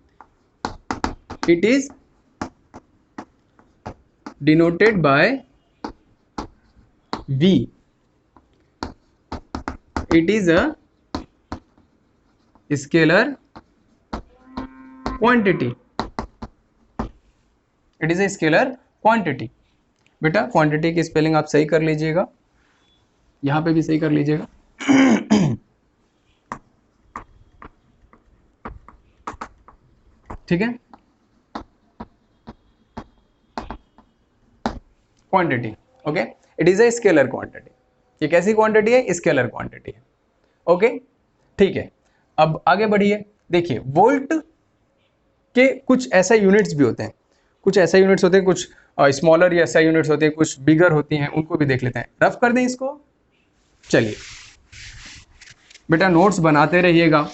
It is denoted by V। It is a scalar quantity. It is a scalar quantity. बेटा क्वांटिटी की स्पेलिंग आप सही कर लीजिएगा, यहां पे भी सही कर लीजिएगा। ठीक है, quantity. Okay, it is a scalar quantity. ये कैसी क्वांटिटी है? स्केलर क्वांटिटी है। ओके, ठीक है। अब आगे बढ़िए, देखिए वोल्ट के कुछ ऐसा यूनिट्स भी होते हैं, कुछ ऐसा यूनिट्स होते हैं, कुछ स्मॉलर या ऐसा यूनिट्स होते हैं, कुछ बिगर होती हैं, उनको भी देख लेते हैं। रफ कर दें इसको। चलिए बेटा नोट्स बनाते रहिएगा,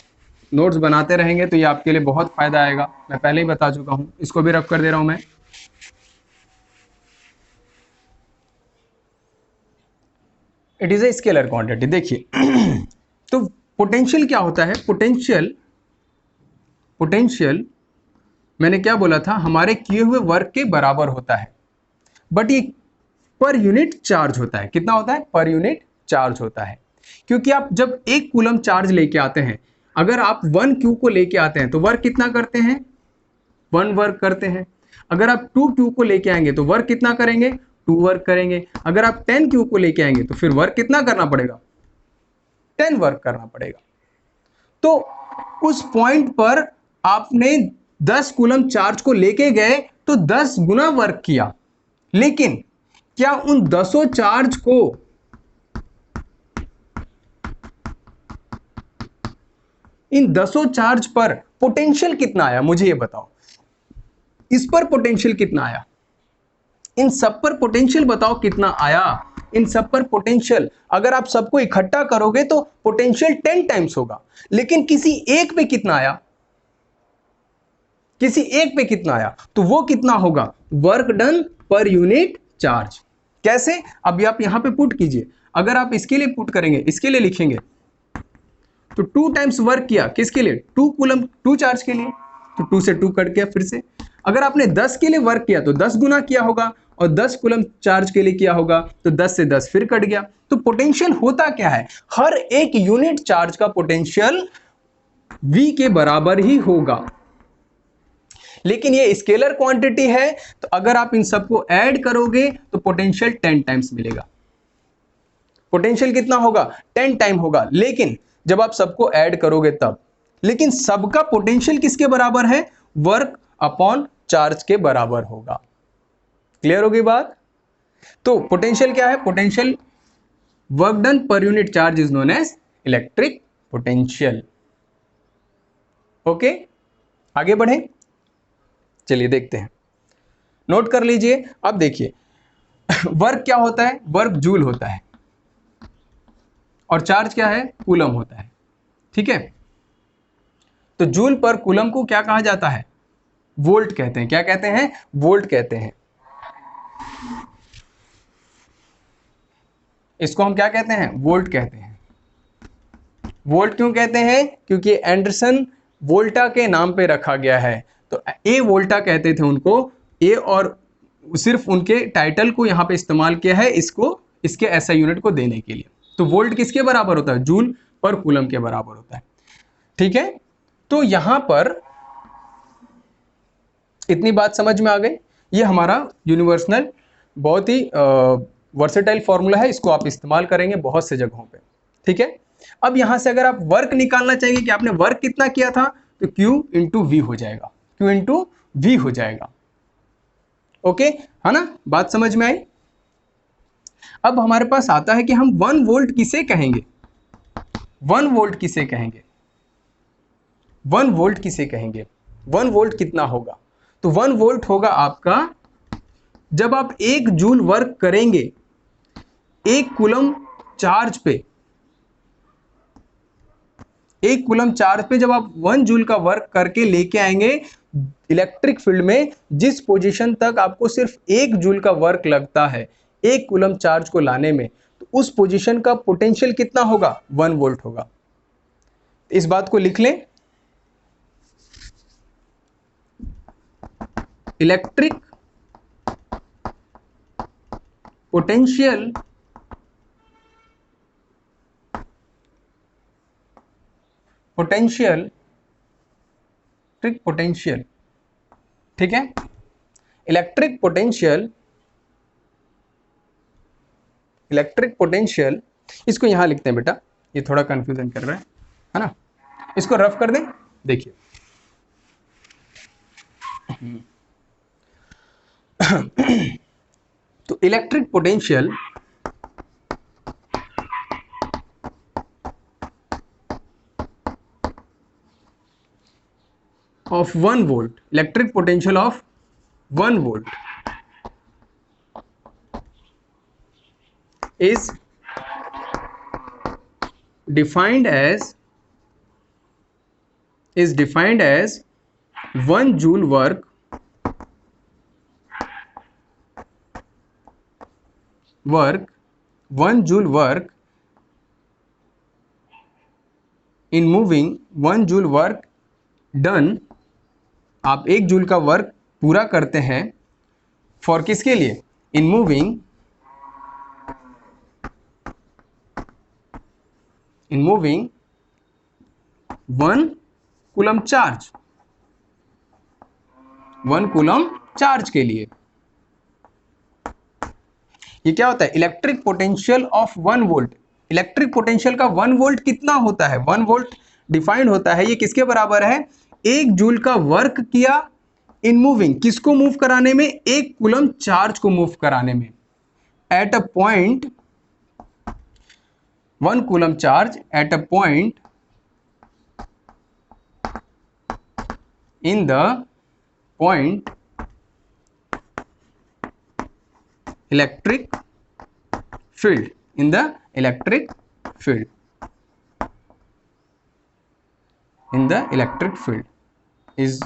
नोट्स बनाते रहेंगे तो ये आपके लिए बहुत फायदा आएगा, मैं पहले ही बता चुका हूं। इसको भी रफ कर दे रहा हूं मैं। It is a scalar quantity. देखिए तो पोटेंशियल क्या होता है? पोटेंशियल मैंने क्या बोला था, हमारे किए हुए वर्क के बराबर होता है, बट ये पर यूनिट चार्ज होता है। कितना होता है? पर यूनिट चार्ज होता है। क्योंकि आप जब 1 कूलम चार्ज लेके आते हैं, अगर आप 1 क्यू को लेके आते हैं तो वर्क कितना करते हैं? 1 वर्क करते हैं। अगर आप 2 क्यू को लेके आएंगे तो वर्क कितना करेंगे? 2 वर्क करेंगे। अगर आप 10 क्यू को लेके आएंगे तो फिर वर्क कितना करना पड़ेगा? 10 वर्क करना पड़ेगा। तो उस पॉइंट पर आपने 10 कूलम चार्ज को लेके गए तो 10 गुना वर्क किया, लेकिन क्या उन 10 चार्ज को इन 10 चार्ज पर पोटेंशियल कितना आया? मुझे ये बताओ, इस पर पोटेंशियल कितना आया? इन सब पर पोटेंशियल बताओ कितना आया? इन सब पर पोटेंशियल अगर आप सबको इकट्ठा करोगे तो पोटेंशियल 10 टाइम्स होगा, लेकिन किसी एक पे कितना आया? किसी एक पे कितना आया? तो वो कितना होगा? वर्क डन पर यूनिट चार्ज। कैसे? अभी आप यहां पे पुट कीजिए। अगर आप इसके लिए पुट करेंगे, इसके लिए लिखेंगे तो 2 टाइम्स वर्क किया, किसके लिए? 2 कूलम 2 चार्ज के लिए, तो 2 से 2 कट गया फिर से। अगर आपने 10 के लिए वर्क किया तो 10 गुना किया होगा, और 10 कूलम चार्ज के लिए किया होगा तो 10 से 10 फिर कट गया। तो पोटेंशियल होता क्या है? हर एक यूनिट चार्ज का पोटेंशियल V के बराबर ही होगा। लेकिन ये स्केलर क्वांटिटी है, तो अगर आप इन सबको ऐड करोगे तो पोटेंशियल 10 टाइम्स मिलेगा। पोटेंशियल कितना होगा? 10 टाइम होगा, लेकिन जब आप सबको ऐड करोगे तब। लेकिन सबका पोटेंशियल किसके बराबर है? वर्क अपॉन चार्ज के बराबर होगा। क्लियर होगी बात? तो पोटेंशियल क्या है? पोटेंशियल वर्क डन पर unit charge is known as electric potential. Okay, आगे बढ़े, चलिए देखते हैं। नोट कर लीजिए। अब देखिए वर्क क्या होता है? वर्क जूल होता है, और चार्ज क्या है? कूलम होता है। ठीक है, तो जूल पर कूलम को क्या कहा जाता है? वोल्ट कहते हैं। क्या कहते हैं? वोल्ट कहते हैं। इसको हम क्या कहते हैं? वोल्ट कहते हैं। वोल्ट क्यों कहते हैं? क्योंकि एंडरसन वोल्टा के नाम पे रखा गया है, तो ए वोल्टा कहते थे उनको। ए और सिर्फ उनके टाइटल को यहां पे इस्तेमाल किया है, इसको इसके ऐसा यूनिट को देने के लिए। तो वोल्ट किसके बराबर होता है? जूल पर कूलम के बराबर होता है। ठीक है, तो यहां पर इतनी बात समझ में आ गई। ये हमारा यूनिवर्सल बहुत ही वर्सेटाइल फॉर्मूला है, इसको आप इस्तेमाल करेंगे बहुत से जगहों पे। ठीक है, अब यहां से अगर आप वर्क निकालना चाहिए कि आपने वर्क कितना किया था, तो Q इंटू वी हो जाएगा। Q इंटू वी हो जाएगा। ओके, है ना? बात समझ में आई? अब हमारे पास आता है कि हम 1 वोल्ट किसे कहेंगे? 1 वोल्ट किसे कहेंगे? 1 वोल्ट किसे कहेंगे? 1 वोल्ट कितना होगा? तो 1 वोल्ट होगा आपका, जब आप 1 जूल वर्क करेंगे 1 कूलम चार्ज पे, 1 कूलम चार्ज पे जब आप 1 जूल का वर्क करके लेके आएंगे इलेक्ट्रिक फील्ड में, जिस पोजीशन तक आपको सिर्फ 1 जूल का वर्क लगता है 1 कूलम चार्ज को लाने में, तो उस पोजीशन का पोटेंशियल कितना होगा? 1 वोल्ट होगा। इस बात को लिख लें। इलेक्ट्रिक पोटेंशियल पोटेंशियल, ठीक है, इलेक्ट्रिक पोटेंशियल इसको यहां लिखते हैं बेटा, ये थोड़ा कंफ्यूजन कर रहा है ना? इसको रफ कर दें। देखिए तो electric potential of 1 volt, electric potential of 1 volt is defined as 1 joule work in moving 1 joule work done, आप 1 जूल का वर्क पूरा करते हैं फॉर किसके लिए, इन moving 1 coulomb charge, 1 coulomb charge के लिए। ये क्या होता है, electric potential of 1 volt. Electric potential का 1 वोल्ट कितना होता है, 1 वोल्ट डिफाइंड होता है, ये किसके बराबर है, 1 जूल का वर्क किया इन मूविंग, किसको मूव कराने में, 1 कूलम चार्ज को मूव कराने में, eight a point 1 coulomb charge at a point in the point electric field, in the electric field, in the electric field is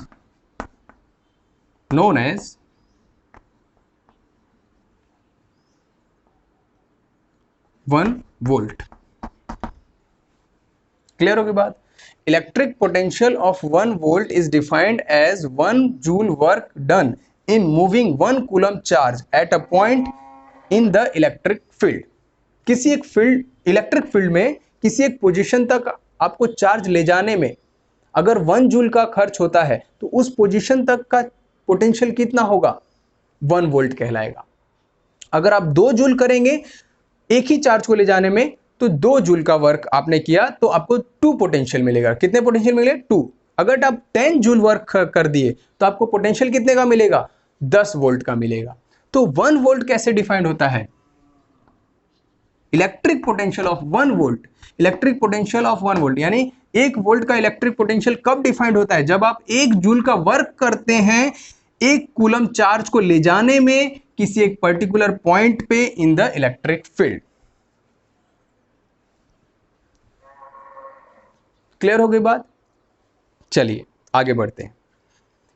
known as one volt. Clear होगी बात। Electric potential of 1 volt is defined as 1 joule work done in moving 1 coulomb charge at a point in the electric field. किसी एक फील्ड, इलेक्ट्रिक फील्ड में किसी एक पोजीशन तक आपको चार्ज ले जाने में अगर 1 जूल का खर्च होता है तो उस पोजीशन तक का पोटेंशियल कितना होगा, 1 वोल्ट कहलाएगा। अगर आप 2 जूल करेंगे एक ही चार्ज को ले जाने में तो 2 जूल का वर्क आपने किया तो आपको 2 पोटेंशियल मिलेगा। कितने पोटेंशियल मिले, 2। अगर आप 10 जूल वर्क कर दिए तो आपको पोटेंशियल कितने का मिलेगा, 10 वोल्ट का मिलेगा। तो 1 वोल्ट कैसे डिफाइंड होता है, electric potential of 1 volt, electric potential of 1 volt यानी 1 वोल्ट का इलेक्ट्रिक पोटेंशियल कब डिफाइंड होता है, जब आप 1 जूल का वर्क करते हैं 1 कूलम चार्ज को ले जाने में किसी एक पर्टिकुलर पॉइंट पे इन द इलेक्ट्रिक फील्ड। क्लियर हो गई बात। चलिए आगे बढ़ते हैं,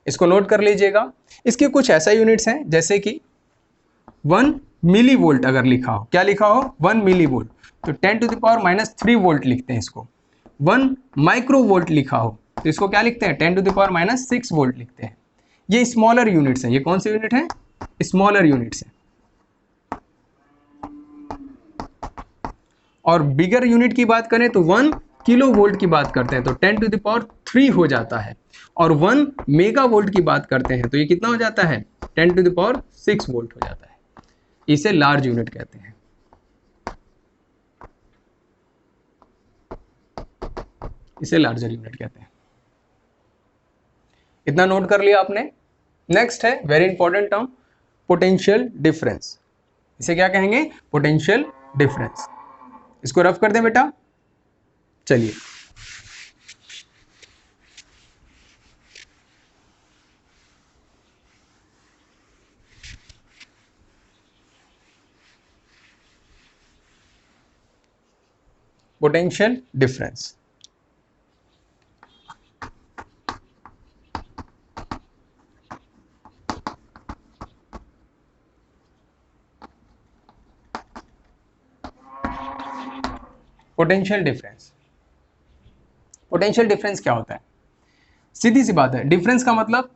इसको नोट कर लीजिएगा। इसके कुछ ऐसा यूनिट्स हैं जैसे कि 1 मिली वोल्ट अगर लिखा हो, क्या लिखा हो, 1 मिली वोल्ट तो 10⁻³ वोल्ट लिखते हैं इसको। 1 माइक्रो वोल्ट लिखा हो तो इसको क्या लिखते हैं, 10⁻6 वोल्ट लिखते हैं। ये स्मॉलर यूनिट्स हैं। ये कौन से यूनिट हैं, स्मॉलर यूनिट्स हैं। और बिगर यूनिट की बात करें तो 1 किलो वोल्ट की बात करते हैं तो 10⁻³ हो जाता है। और 1 मेगा वोल्ट की बात करते हैं तो ये कितना हो जाता है, 10⁻6 वोल्ट हो जाता है। इसे लार्ज यूनिट कहते हैं। इसे लार्जर यूनिट कहते हैं। इतना नोट कर लिया आपने। नेक्स्ट है very important term, potential difference. इसे क्या कहेंगे, पोटेंशियल डिफरेंस। इसको रफ कर दें बेटा। चलिए potential difference, potential difference. Potential difference क्या होता है, सीधी सी बात है, डिफरेंस का मतलब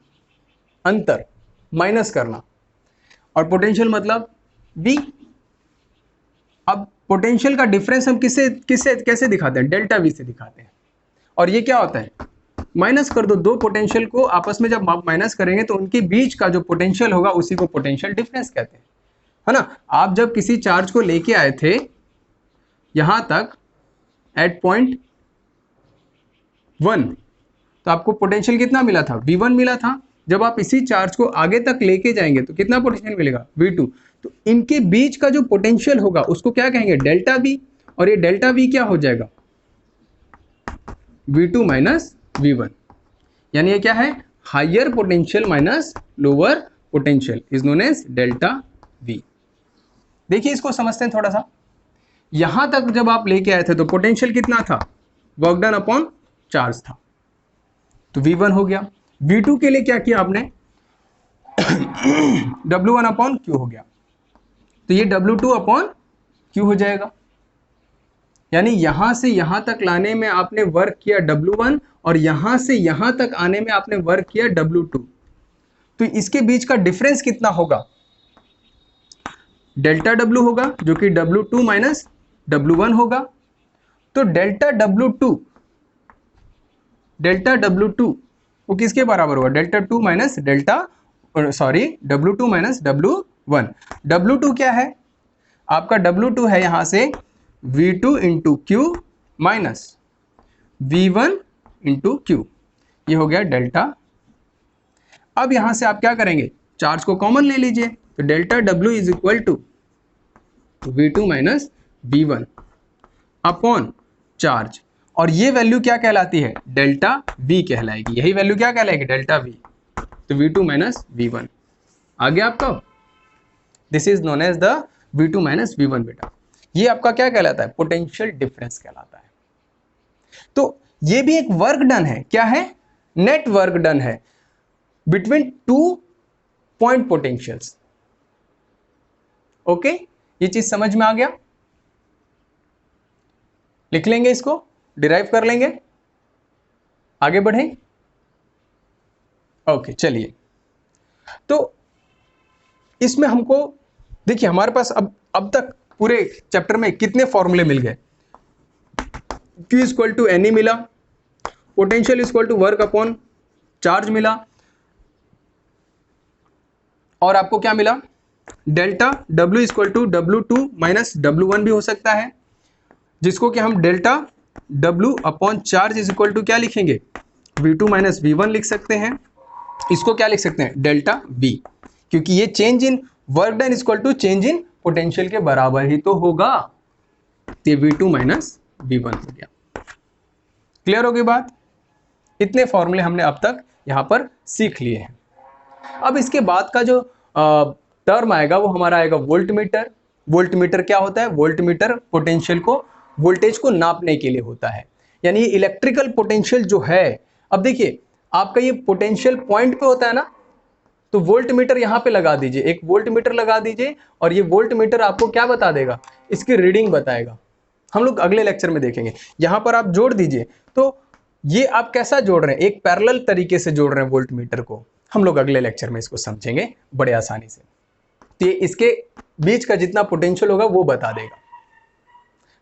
अंतर, माइनस करना, और पोटेंशियल मतलब V। अब पोटेंशियल का डिफरेंस हम किससे किससे कैसे दिखाते हैं, डेल्टा V से दिखाते हैं। और ये क्या होता है, माइनस कर दो, 2 पोटेंशियल को आपस में जब आप माइनस करेंगे तो उनके बीच का जो पोटेंशियल होगा उसी को पोटेंशियल डिफरेंस कहते हैं, है ना। आप जब किसी चार्ज को लेके आए थे यहां तक एट पॉइंट 1 तो आपको पोटेंशियल कितना मिला था, V1 मिला था। जब आप इसी चार्ज को आगे तक लेके जाएंगे तो कितना पोटेंशियल मिलेगा, V2। तो इनके बीच का जो पोटेंशियल होगा उसको क्या कहेंगे, डेल्टा V। और ये डेल्टा V क्या हो जाएगा, V2 - V1। यानी ये क्या है, higher potential minus lower potential is known as delta V. देखिए इसको समझते हैं थोड़ा सा। यहां तक जब आप लेके आए थे तो पोटेंशियल कितना था, वर्क डन अपॉन चार्ज था, तो V1 हो गया। V2 के लिए क्या किया आपने, W1 अपॉन Q हो गया, तो ये W2 अपॉन Q हो जाएगा। यानी यहां से यहां तक लाने में आपने वर्क किया W1 और यहां से यहां तक आने में आपने वर्क किया W2, तो इसके बीच का डिफरेंस कितना होगा, डेल्टा W होगा, जो कि W2 माइनस W1 होगा। तो डेल्टा W2 वो किसके बराबर होगा, delta 2 minus W2 minus W1। W2 क्या है आपका, W2 है यहां से V2 into Q minus V1 into Q, ये हो गया डेल्टा। अब यहां से आप क्या करेंगे, चार्ज को कॉमन ले लीजिए, तो delta W is equal to V2 minus V1 upon charge, और ये वैल्यू क्या कहलाती है, डेल्टा V कहलाएगी। यही वैल्यू क्या कहलाएगी, डेल्टा V, तो V2 माइनस V1 आ गया आपका। This is known as the V2 minus V1 बेटा। ये आपका क्या कहलाता है, पोटेंशियल डिफरेंस कहलाता है। तो ये भी एक वर्क डन है, क्या है, नेट वर्क डन है between two point potentials. Okay, ये चीज समझ में आ गया, लिख लेंगे इसको, डिराइव कर लेंगे, आगे बढ़ें। ओके चलिए, तो इसमें हमको देखिए हमारे पास अब तक पूरे चैप्टर में कितने फॉर्मूले मिल गए, Q इक्वल टू एन मिला, potential equal to work upon charge मिला, और आपको क्या मिला, delta W equal to W2 minus W1 भी हो सकता है, जिसको कि हम delta W upon charge is equal to क्या लिखेंगे, V2 माइनस V1 लिख सकते हैं। इसको क्या लिख सकते हैं, डेल्टा V, क्योंकि ये change in work done equal to change in potential के बराबर ही तो होगा, तो V2 माइनस V1 हो गया। क्लियर हो गई बात, इतने फॉर्मूले हमने अब तक यहां पर सीख लिए हैं। अब इसके बाद का जो टर्म आएगा वो हमारा आएगा वोल्ट मीटर। वोल्ट मीटर क्या होता है, वोल्ट मीटर पोटेंशियल को, वोल्टेज को नापने के लिए होता है, यानी इलेक्ट्रिकल पोटेंशियल जो है। अब देखिए आपका ये पोटेंशियल पॉइंट पे होता है ना, तो वोल्ट मीटर यहां पे लगा दीजिए, एक वोल्ट मीटर लगा दीजिए, और ये वोल्ट मीटर आपको क्या बता देगा, इसकी रीडिंग बताएगा। हम लोग अगले लेक्चर में देखेंगे। यहां पर आप जोड़ दीजिए, तो ये आप कैसा जोड़ रहे हैं, एक पैरेलल तरीके से जोड़ रहे हैं वोल्ट मीटर को। हम लोग अगले लेक्चर में इसको समझेंगे बड़े आसानी से। तो ये इसके बीच का जितना पोटेंशियल होगा वो बता देगा।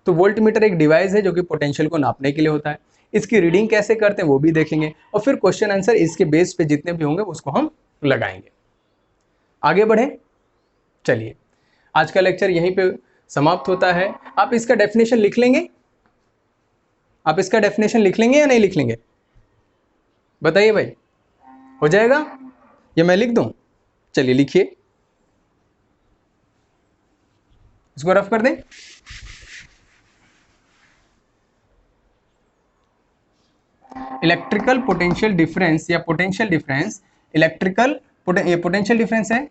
तो वोल्ट मीटर एक डिवाइस है जो कि पोटेंशियल को नापने के लिए होता है। इसकी रीडिंग कैसे करते हैं वो भी देखेंगे, और फिर क्वेश्चन आंसर इसके बेस पे जितने भी होंगे उसको हम लगाएंगे। आगे बढ़े, चलिए आज का लेक्चर यहीं पे समाप्त होता है। आप इसका डेफिनेशन लिख लेंगे, आप इसका डेफिनेशन लिख लेंगे या नहीं लिख लेंगे, बताइए भाई, हो जाएगा या मैं लिख दूं, चलिए लिखिए, इसको रफ कर दें। इलेक्ट्रिकल पोटेंशियल डिफरेंस या पोटेंशियल डिफरेंस, इलेक्ट्रिकल ये पोटेंशियल डिफरेंस है,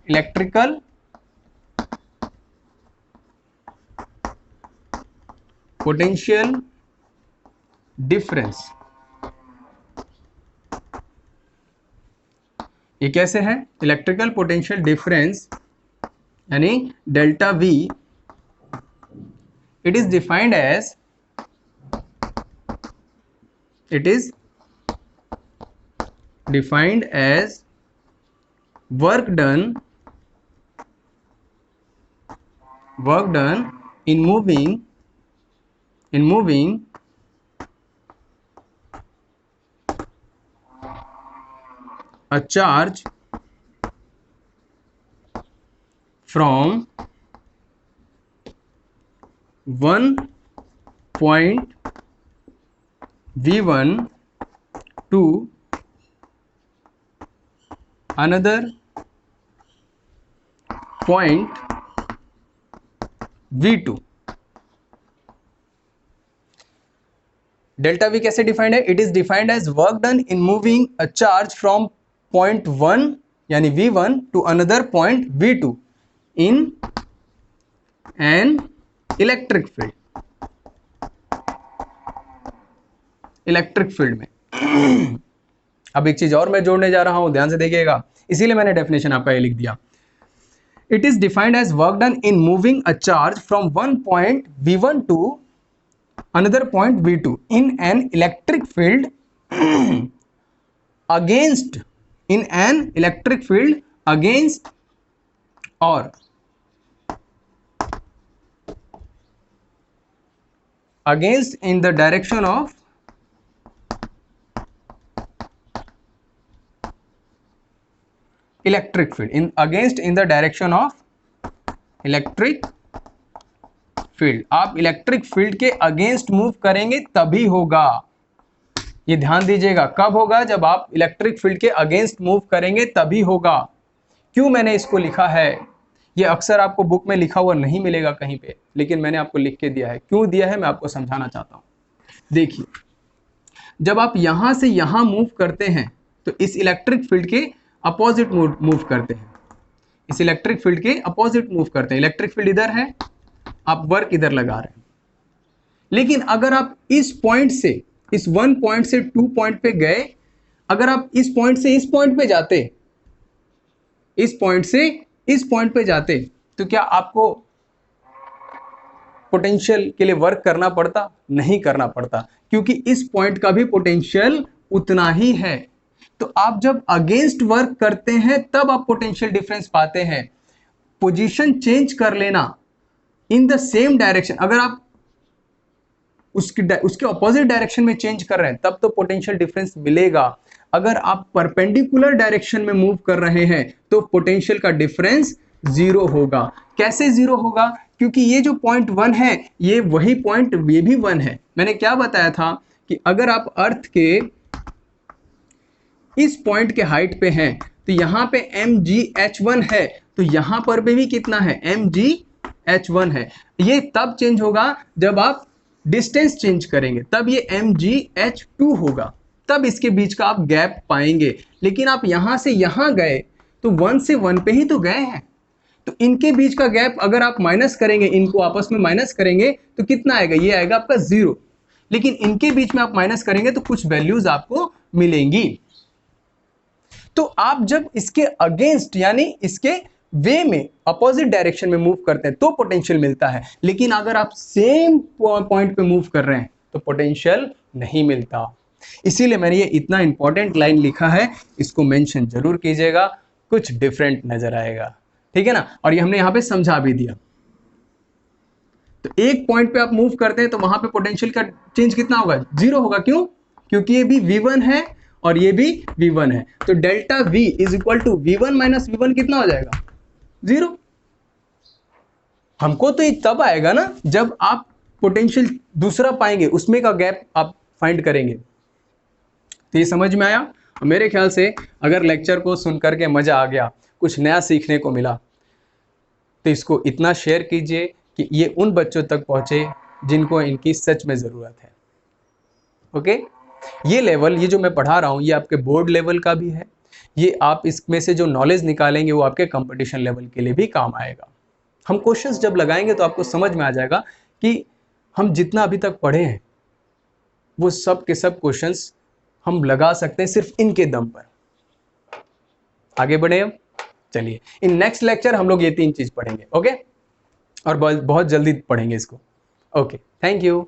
इलेक्ट्रिकल पोटेंशियल डिफरेंस, ये कैसे है, इलेक्ट्रिकल पोटेंशियल डिफरेंस यानी delta V, it is defined as, it is defined as work done in moving a charge from one point V1 to another point V2। Delta V कैसे डिफाइंड है? It is defined as work done in moving a charge from point 1 यानी V1 to another point V2 in an electric field, electric field में। अब एक चीज और मैं जोड़ने जा रहा हूं, ध्यान से देखिएगा, इसीलिए मैंने डेफिनेशन आपका ये लिख दिया। It is defined as work done in moving a charge from one point V1 to another point V2 in an electric field against or against in the direction of electric field, against in the direction of electric field. आप इलेक्ट्रिक फील्ड के अगेंस्ट मूव करेंगे तभी होगा, ये ध्यान दीजिएगा। कब होगा? जब आप इलेक्ट्रिक फील्ड के अगेंस्ट मूव करेंगे तभी होगा। क्यों मैंने इसको लिखा है? ये अक्सर आपको बुक में लिखा हुआ नहीं मिलेगा कहीं पे, लेकिन मैंने आपको लिख के दिया है। क्यों दिया है मैं आपको समझाना चाहता हूं। देखिए, जब आप यहां से यहां मूव करते हैं तो इस इलेक्ट्रिक फील्ड के अपोजिट मूव करते हैं, इस इलेक्ट्रिक फील्ड के अपोजिट मूव करते हैं। इलेक्ट्रिक फील्ड इधर है, आप वर्क इधर लगा रहे हैं। लेकिन अगर आप इस पॉइंट से, इस 1 पॉइंट से 2 पॉइंट पे गए, अगर आप इस पॉइंट से इस पॉइंट पे जाते, इस पॉइंट से इस पॉइंट पे जाते, तो क्या आपको पोटेंशियल के लिए वर्क करना पड़ता? नहीं करना पड़ता, क्योंकि इस पॉइंट का भी पोटेंशियल उतना ही है। तो आप जब अगेंस्ट वर्क करते हैं तब आप पोटेंशियल डिफरेंस पाते हैं। पोजीशन चेंज कर लेना इन द सेम डायरेक्शन, अगर आप उसके ऑपोजिट डायरेक्शन में चेंज कर रहे हैं तब तो पोटेंशियल डिफरेंस मिलेगा। अगर आप परपेंडिकुलर डायरेक्शन में मूव कर रहे हैं तो पोटेंशियल का डिफरेंस 0 होगा। कैसे 0 होगा? क्योंकि ये जो पॉइंट 1 है, ये वही पॉइंट, ये भी 1 है। मैंने क्या बताया था कि अगर आप अर्थ के इस पॉइंट के हाइट पे हैं तो यहां पे mgh1 है, तो यहां पर भी कितना है? mgh1 है। ये तब चेंज होगा जब आप डिस्टेंस चेंज करेंगे, तब ये mgh2 होगा, तब इसके बीच का आप गैप पाएंगे। लेकिन आप यहां से यहां गए तो 1 से 1 पे ही तो गए हैं, तो इनके बीच का गैप अगर आप माइनस करेंगे, इनको आपस में माइनस करेंगे तो कितना आएगा? ये आएगा आपका 0। लेकिन इनके बीच में आप माइनस करेंगे तो कुछ वैल्यूज आपको मिलेंगी। तो आप जब इसके अगेंस्ट यानी इसके वे में, अपोजिट डायरेक्शन में मूव करते हैं तो पोटेंशियल मिलता है। लेकिन अगर आप सेम पॉइंट पे मूव कर रहे हैं तो पोटेंशियल नहीं मिलता। इसीलिए मैंने ये इतना इंपॉर्टेंट लाइन लिखा है, इसको मेंशन जरूर कीजिएगा, कुछ डिफरेंट नजर आएगा, ठीक है ना। और ये हमने यहां पे समझा भी दिया। तो एक पॉइंट पे आप मूव करते हैं तो वहां पे पोटेंशियल का चेंज कितना होगा? 0 होगा। क्यों? क्योंकि ये भी V1 है और ये भी V1 है। तो delta V is equal to V1 minus V1 कितना हो जाएगा? 0। हमको तो ये तब आएगा ना जब आप पोटेंशियल दूसरा पाएंगे, उसमें का गैप आप फाइंड करेंगे। तो ये समझ में आया? मेरे ख्याल से अगर लेक्चर को सुन करके मजा आ गया, कुछ नया सीखने को मिला, तो इसको इतना शेयर कीजिए कि ये उन बच्चों तक पहुंचे जिनको इनकी सच में ज़रूरत है। ओके, ये लेवल, ये जो मैं पढ़ा रहा हूँ, ये आपके बोर्ड लेवल का भी है। ये आप इसमें से जो नॉलेज निकालेंगे वो आपके कंपटीशन लेवल के लिए भी काम आएगा। हम क्वेश्चंस जब लगाएंगे तो आपको समझ में आ जाएगा कि हम जितना अभी तक पढ़े हैं वो सब के सब क्वेश्चंस हम लगा सकते हैं सिर्फ इनके दम पर। आगे बढ़े अब, चलिए इन नेक्स्ट लेक्चर हम लोग ये 3 चीज पढ़ेंगे। ओके, और बहुत जल्दी पढ़ेंगे इसको। Okay, thank you.